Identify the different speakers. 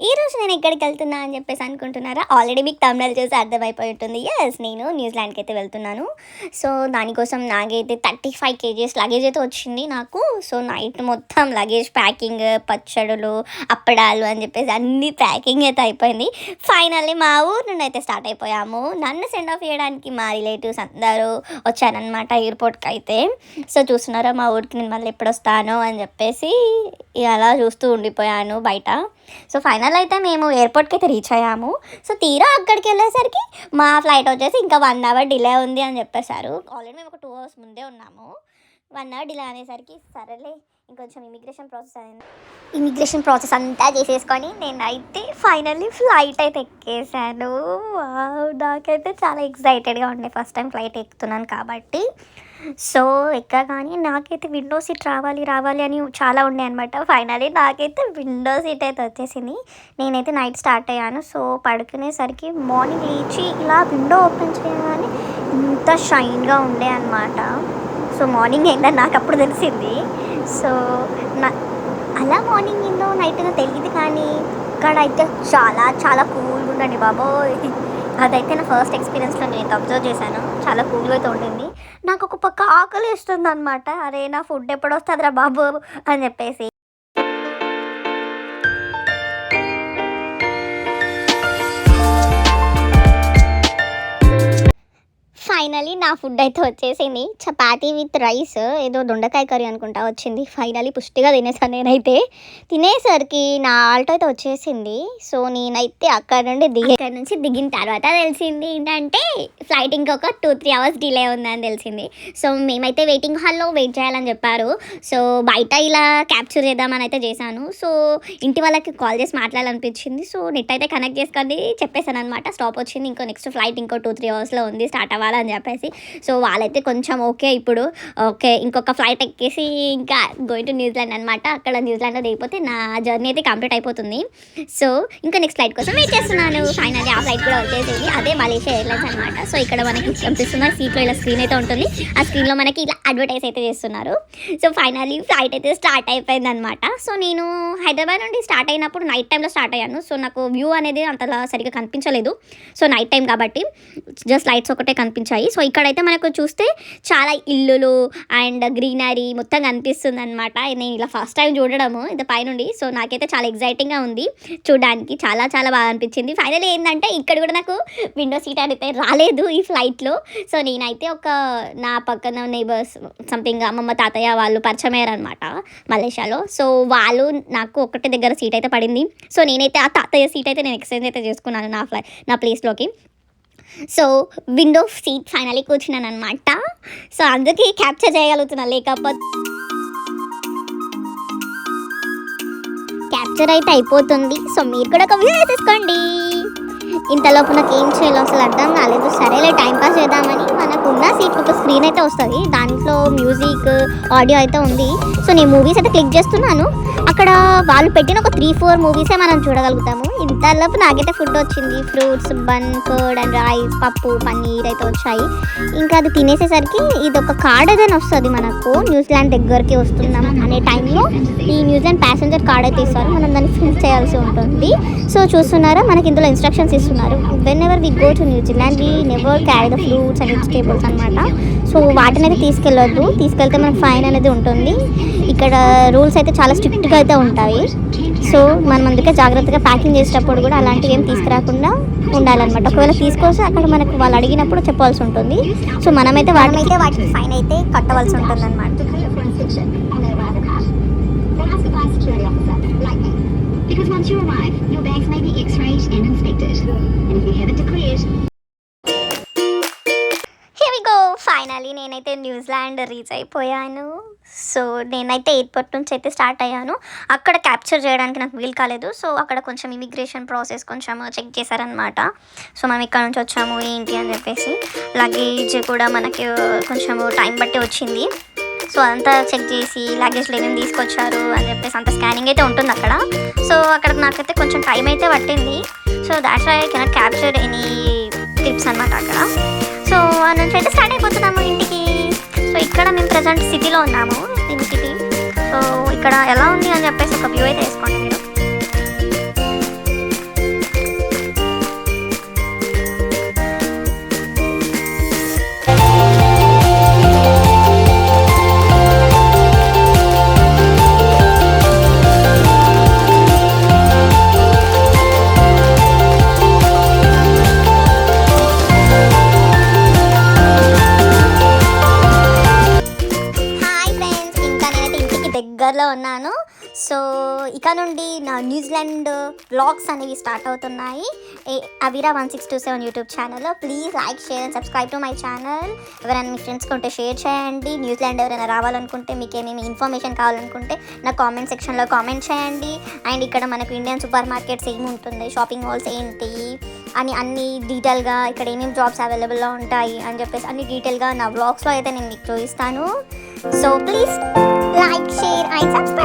Speaker 1: ఈరోజు నేను ఎక్కడికి వెళ్తున్నా అని చెప్పేసి అనుకుంటున్నారా? ఆల్రెడీ మీకు తమిళ చూసి అర్థమైపోయి ఉంటుంది. నేను న్యూజిలాండ్కి అయితే వెళ్తున్నాను. సో దానికోసం నాకైతే 35 కేజీస్ లగేజ్ అయితే వచ్చింది నాకు. సో నైట్ మొత్తం లగేజ్ ప్యాకింగ్, పచ్చడులు, అప్పడాలు అని చెప్పేసి అన్ని ప్యాకింగ్ అయితే అయిపోయింది. ఫైనల్లీ మా ఊరు నుండి అయితే స్టార్ట్ అయిపోయాము. నన్ను సెండ్ ఆఫ్ చేయడానికి మా రిలేటివ్స్ అందరూ వచ్చారనమాట ఎయిర్పోర్ట్కి అయితే. సో చూస్తున్నారా మా ఊరికి నేను మళ్ళీ ఎప్పుడు వస్తాను అని చెప్పేసి అలా చూస్తూ ఉండిపోయాను బయట. సో ఫైనల్ అయితే మేము ఎయిర్పోర్ట్కి అయితే రీచ్ అయ్యాము. సో తీరా అక్కడికి వెళ్ళేసరికి మా ఫ్లైట్ వచ్చేసి ఇంకా 1 అవర్ డిలే ఉంది అని చెప్పేశారు. ఆల్రెడీ మేము ఒక 2 అవర్స్ ముందే ఉన్నాము. 1 అవర్ డిలే అనేసరికి సరేలే ఇంకొంచెం ఇమిగ్రేషన్ ప్రాసెస్ అంతా చేసేసుకొని నేనైతే ఫైనల్లీ ఫ్లైట్ అయితే ఎక్కేసాను. నాకైతే చాలా ఎక్సైటెడ్గా ఉండే, ఫస్ట్ టైం ఫ్లైట్ ఎక్కుతున్నాను కాబట్టి. సో ఎక్కగానే నాకైతే విండో సీట్ రావాలి అని చాలా ఉండే అనమాట. ఫైనల్లీ నాకైతే విండో సీట్ అయితే వచ్చేసింది. నేనైతే నైట్ స్టార్ట్ అయ్యాను. సో పడుకునేసరికి మార్నింగ్ లేచి ఇలా విండో ఓపెన్ చేయగానే ఇంత షైన్గా ఉండే అనమాట. సో మార్నింగ్ ఏంటని నాకు అప్పుడు తెలిసింది. సో అలా మార్నింగ్ ఏందో నైట్ తెలియదు, కానీ ఇక్కడ అయితే చాలా చాలా కూల్గా ఉండండి బాబోయ్. అదైతే నా ఫస్ట్ ఎక్స్పీరియన్స్లో నేను అబ్జర్వ్ చేశాను. చాలా కూల్గా అయితే ఉండింది. నాకు ఒక పక్క ఆకలి వేస్తుంది అనమాట. అరే నా ఫుడ్ ఎప్పుడు వస్తుందిరా బాబు అని చెప్పేసి. ఫైనలీ నా ఫుడ్ అయితే వచ్చేసింది. చపాతీ విత్ రైస్, ఏదో దొండకాయ కర్రీ అనుకుంటా వచ్చింది. ఫైనలీ పుష్టిగా తినేసాను నేనైతే. తినేసరికి నా ఆల్టో అయితే వచ్చేసింది. సో నేనైతే అక్కడ నుంచి దిగిన తర్వాత తెలిసింది ఏంటంటే ఫ్లైట్ ఇంకొక 2-3 అవర్స్ డిలే ఉందని తెలిసింది. సో మేమైతే వెయిటింగ్ హాల్లో వెయిట్ చేయాలని చెప్పారు. సో బయట ఇలా క్యాప్చర్ చేద్దామని అయితే చేశాను. సో ఇంటి వాళ్ళకి కాల్ చేసి మాట్లాడాలనిపించింది. సో నెట్ అయితే కనెక్ట్ చేసుకొని చెప్పేశాను అనమాట. స్టాప్ వచ్చింది, ఇంకో నెక్స్ట్ ఫ్లైట్ ఇంకో 2-3 అవర్స్లో ఉంది, స్టార్ట్ అవ్వాలి అని చెప్పేసి. సో వాళ్ళైతే కొంచెం ఇప్పుడు ఇంకొక ఫ్లైట్ ఎక్కేసి ఇంకా గోయింగ్ టు న్యూజిలాండ్ అనమాట. అక్కడ న్యూజిలాండ్లో దిగిపోతే నా జర్నీ అయితే కంప్లీట్ అయిపోతుంది. సో ఇంకా నెక్స్ట్ ఫ్లైట్ కోసం వెయిట్ చేస్తున్నాను. ఫైనల్లీ ఆ ఫ్లైట్ కూడా వచ్చేసింది. అదే మలేషియా ఎయిర్లైన్స్ అనమాట. సో ఇక్కడ మనకి కనిపిస్తున్న సీట్లో ఇలా స్క్రీన్ అయితే ఉంటుంది. ఆ స్క్రీన్లో మనకి ఇలా అడ్వర్టైజ్ అయితే చేస్తున్నారు. సో ఫైనల్లీ ఫ్లైట్ అయితే స్టార్ట్ అయిపోయింది అనమాట. సో నేను హైదరాబాద్ నుండి స్టార్ట్ అయినప్పుడు నైట్ టైంలో స్టార్ట్ అయ్యాను. సో నాకు వ్యూ అనేది అంతలా సరిగ్గా కనిపించలేదు. సో నైట్ టైం కాబట్టి జస్ట్ లైట్స్ ఒకటే కనిపించాయి. సో ఇక్కడైతే మనకు చూస్తే చాలా ఇల్లులు అండ్ గ్రీనరీ మొత్తం కనిపిస్తుంది అనమాట. నేను ఇలా ఫస్ట్ టైం చూడడము ఇది పైనుండి. సో నాకైతే చాలా ఎగ్జైటింగ్గా ఉంది చూడడానికి, చాలా చాలా బాగా అనిపించింది. ఫైనల్ ఏంటంటే ఇక్కడ కూడా నాకు విండో సీట్ అయితే రాలేదు ఈ ఫ్లైట్లో. సో నేనైతే నా పక్కన నైబర్స్ సంథింగ్ అమ్మమ్మ తాతయ్య వాళ్ళు పరిచయం అయ్యారనమాట మలేషియాలో. సో వాళ్ళు నాకు ఒకటే దగ్గర సీట్ అయితే పడింది. సో నేనైతే ఆ తాతయ్య సీట్ అయితే నేను ఎక్స్చేంజ్ అయితే చేసుకున్నాను నా ప్లేస్లోకి. సో విండో సీట్ ఫైనలీ కూర్చున్నాను అనమాట. సో అందుకే క్యాప్చర్ చేయగలుగుతున్నా, లేకపోతే క్యాప్చర్ అయితే అయిపోతుంది. సో మీరు కూడా ఒక వ్యూ వేసేసుకోండి. ఇంతలోపు నాకు ఏం చేయాలో అసలు అర్థం కాలేదు. సరేలే టైంపాస్ చేద్దామని మనకున్న సీట్ ఒక స్క్రీన్ అయితే వస్తుంది, దాంట్లో మ్యూజిక్ ఆడియో అయితే ఉంది. సో నేను మూవీస్ అయితే క్లిక్ చేస్తున్నాను. అక్కడ వాళ్ళు పెట్టిన ఒక 3-4 మూవీసే మనం చూడగలుగుతాము. ఇంతలోపు నాకైతే ఫుడ్ వచ్చింది. Fruits, bun, curd and rice, పప్పు, పన్నీర్ అయితే వచ్చాయి. ఇంకా అది తినేసేసరికి ఇది ఒక కార్డ్ ఏదైనా వస్తుంది మనకు, న్యూజిలాండ్ దగ్గరికి వస్తున్నాం అనే టైంలో ఈ న్యూజిలాండ్ ప్యాసింజర్ కార్డ్ అయితే ఇస్తారు. మనం దాన్ని ఫిల్ చేయాల్సి ఉంటుంది. సో చూస్తున్నారా మనకి ఇందులో ఇన్స్ట్రక్షన్స్ ఇస్తున్నారు. Whenever we go to New Zealand we never carry the fruits and vegetables అనమాట. సో వాటిని అయితే తీసుకెళ్ళొద్దు, తీసుకెళ్తే మనకు ఫైన్ అనేది ఉంటుంది. ఇక్కడ రూల్స్ అయితే చాలా స్ట్రిక్ట్గా అయితే ఉంటాయి. సో మనం అందుకే జాగ్రత్తగా ప్యాకింగ్ చేసేటప్పుడు కూడా అలాంటివి ఏం తీసుకురాకుండా ఉండాలన్నమాట. ఒకవేళ తీసుకొస్తే అక్కడ మనకు వాళ్ళు అడిగినప్పుడు చెప్పాల్సి ఉంటుంది. సో మనమైతే వాటికి ఫైన్ అయితే కట్టవలసి ఉంటుంది అనమాట. Because once you arrive, your bags may be x-rayed and inspected. And if you haven't declared... Here we go! Finally నేనైతే న్యూజిలాండ్ రీచ్ అయిపోయాను. సో నేనైతే ఎయిర్పోర్ట్ నుంచి అయితే స్టార్ట్ అయ్యాను. అక్కడ క్యాప్చర్ చేయడానికి నాకు వీలు కాలేదు. సో అక్కడ కొంచెం ఇమిగ్రేషన్ ప్రాసెస్ కొంచెం చెక్ చేశారనమాట. సో మనం ఇక్కడ నుంచి వచ్చాము ఏంటి అని చెప్పేసి. లగేజ్ కూడా మనకి కొంచెం టైం బట్టి వచ్చింది. సో అదంతా చెక్ చేసి లగేజ్లో ఏమేమి తీసుకొచ్చారు అని చెప్పేసి అంత స్కానింగ్ అయితే ఉంటుంది అక్కడ. సో అక్కడ నాకైతే కొంచెం టైం అయితే పట్టింది. So that's why I cannot capture any tips అనమాట అక్కడ. సో ఆ నుంచి అయితే స్టార్ట్ అయిపోతున్నాము ఇంటికి. సో ఇక్కడ మేము ప్రజెంట్ సిటీలో ఉన్నాము, సిటీ. సో ఇక్కడ ఎలా ఉంది అని చెప్పేసి ఒక వ్యూ అయితే వేసుకోండి మీరు. ఉన్నాను. సో ఇక నుండి నా న్యూజిలాండ్ వ్లాగ్స్ అనేవి స్టార్ట్ అవుతున్నాయి అవిరా 1627 యూట్యూబ్ ఛానల్లో. Please like, share and subscribe to my channel. ఎవరైనా మీ ఫ్రెండ్స్కి ఉంటే షేర్ చేయండి. న్యూజిలాండ్ ఎవరైనా రావాలనుకుంటే, మీకు ఏమేమి ఇన్ఫర్మేషన్ కావాలనుకుంటే నా కామెంట్ సెక్షన్లో కామెంట్ చేయండి. అండ్ ఇక్కడ మనకు ఇండియన్ సూపర్ మార్కెట్స్ ఏమి ఉంటుంది, షాపింగ్ మాల్స్ ఏంటి అని అన్ని డీటెయిల్గా, ఇక్కడ ఏమేమి జాబ్స్ అవైలబుల్లో ఉంటాయి అని చెప్పేసి అన్ని డీటెయిల్గా నా వ్లాగ్స్లో అయితే నేను మీకు చూపిస్తాను. So please like, share and subscribe.